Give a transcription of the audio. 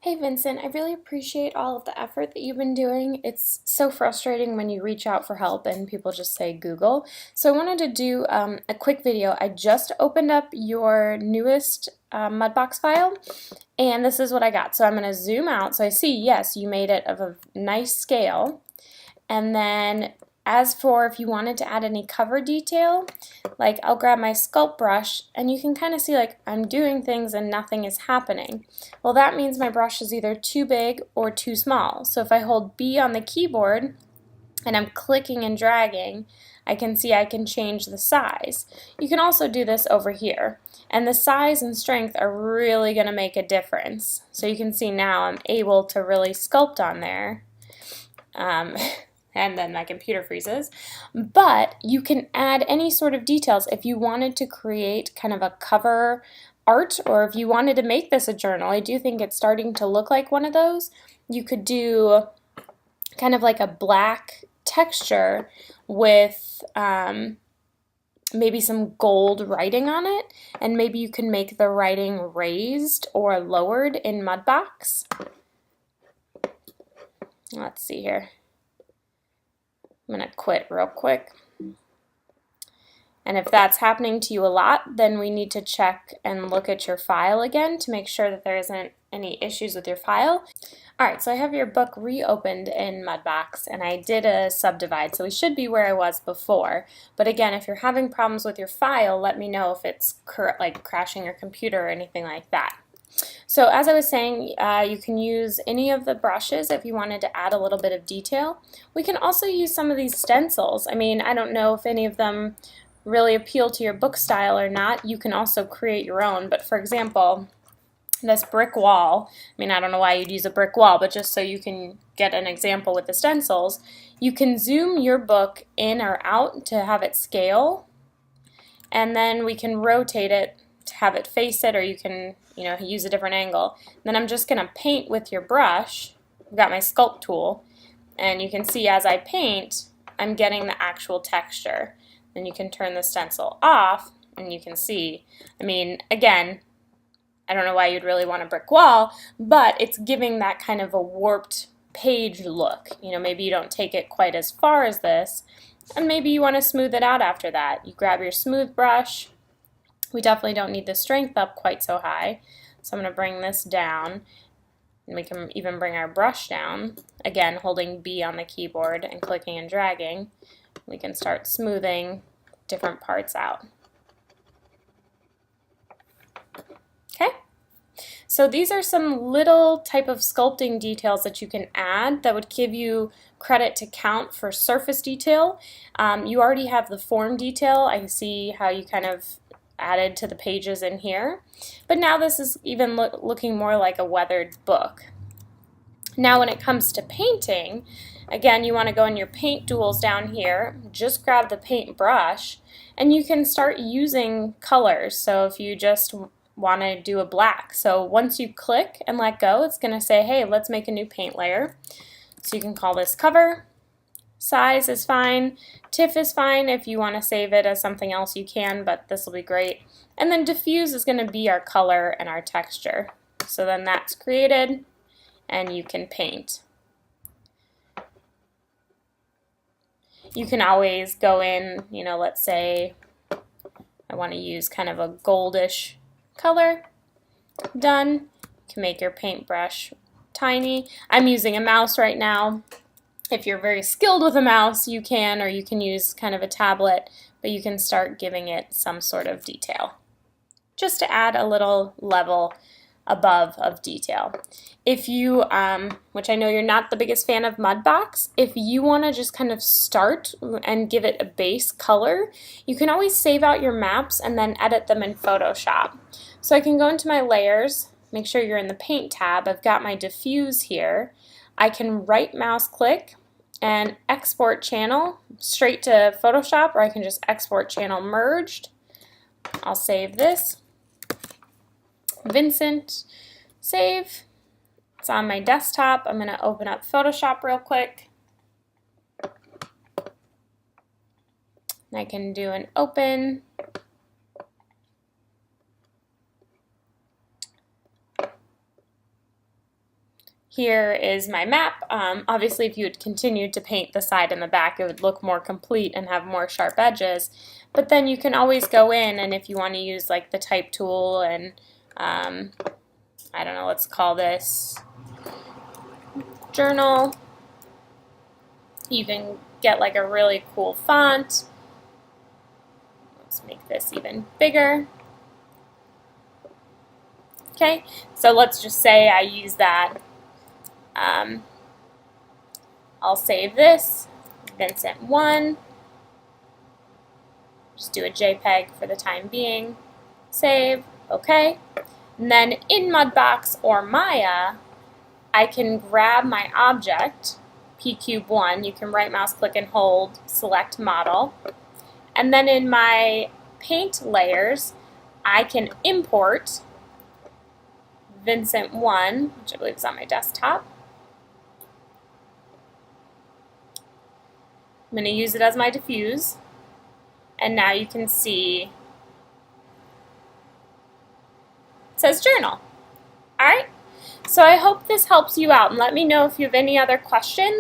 Hey Vincent, I really appreciate all of the effort that you've been doing. It's so frustrating when you reach out for help and people just say Google. So I wanted to do a quick video. I just opened up your newest Mudbox file and this is what I got. So I'm going to zoom out. So I see, yes, you made it of a nice scale. And then as for if you wanted to add any cover detail, like I'll grab my sculpt brush and you can kind of see like I'm doing things and nothing is happening. Well, that means my brush is either too big or too small. So if I hold B on the keyboard and I'm clicking and dragging, I can see I can change the size. You can also do this over here. And the size and strength are really going to make a difference. So you can see now I'm able to really sculpt on there. And then my computer freezes. But you can add any sort of details if you wanted to create kind of a cover art, or if you wanted to make this a journal. I do think it's starting to look like one of those. You could do kind of like a black texture with maybe some gold writing on it, and maybe you can make the writing raised or lowered in Mudbox. Let's see here. I'm going to quit real quick. And if that's happening to you a lot, then we need to check and look at your file again to make sure that there isn't any issues with your file. Alright, so I have your book reopened in Mudbox and I did a subdivide, so we should be where I was before. But again, if you're having problems with your file, let me know if it's like crashing your computer or anything like that. So as I was saying, you can use any of the brushes if you wanted to add a little bit of detail. We can also use some of these stencils. I mean, I don't know if any of them really appeal to your book style or not. You can also create your own, but for example, this brick wall, I mean, I don't know why you'd use a brick wall, but just so you can get an example with the stencils, you can zoom your book in or out to have it scale, and then we can rotate it to have it face it, or you can, use a different angle. Then I'm just going to paint with your brush. I've got my sculpt tool, and you can see as I paint, I'm getting the actual texture. Then you can turn the stencil off, and you can see, I mean, again, I don't know why you'd really want a brick wall, but it's giving that kind of a warped page look. Maybe you don't take it quite as far as this, and maybe you want to smooth it out after that. You grab your smooth brush. We definitely don't need the strength up quite so high, so I'm going to bring this down, and we can even bring our brush down. Again, holding B on the keyboard and clicking and dragging, we can start smoothing different parts out. Okay, so these are some little type of sculpting details that you can add that would give you credit to count for surface detail. You already have the form detail. I see how you kind of added to the pages in here, but now this is even looking more like a weathered book. Now when it comes to painting, again, you want to go in your paint tools down here, just grab the paint brush, and you can start using colors. So if you just want to do a black, so once you click and let go, it's going to say, hey, let's make a new paint layer. So you can call this cover. Size is fine. TIFF is fine. If you want to save it as something else, you can, but this will be great. And then diffuse is going to be our color and our texture. So then that's created, and you can paint. You can always go in, let's say I want to use kind of a goldish color. Done. You can make your paintbrush tiny. I'm using a mouse right now. If you're very skilled with a mouse, you can, or you can use kind of a tablet, but you can start giving it some sort of detail, just to add a little level above of detail. If you, which I know you're not the biggest fan of Mudbox, if you want to just kind of start and give it a base color, you can always save out your maps and then edit them in Photoshop. So I can go into my layers, make sure you're in the paint tab. I've got my diffuse here. I can right mouse click and export channel straight to Photoshop, or I can just export channel merged. I'll save this. Vincent, save. It's on my desktop. I'm going to open up Photoshop real quick. I can do an open. Here is my map. Obviously, if you had continued to paint the side and the back, it would look more complete and have more sharp edges. But then you can always go in, and if you want to use like the type tool and I don't know, let's call this journal. You can get like a really cool font. Let's make this even bigger. Okay, so let's just say I use that. I'll save this, Vincent1. Just do a JPEG for the time being. Save, okay. And then in Mudbox or Maya, I can grab my object, pCube1. You can right mouse click and hold, select model. And then in my paint layers, I can import Vincent1, which I believe is on my desktop. I'm going to use it as my diffuse, and now you can see it says journal. Alright, so I hope this helps you out, and let me know if you have any other questions.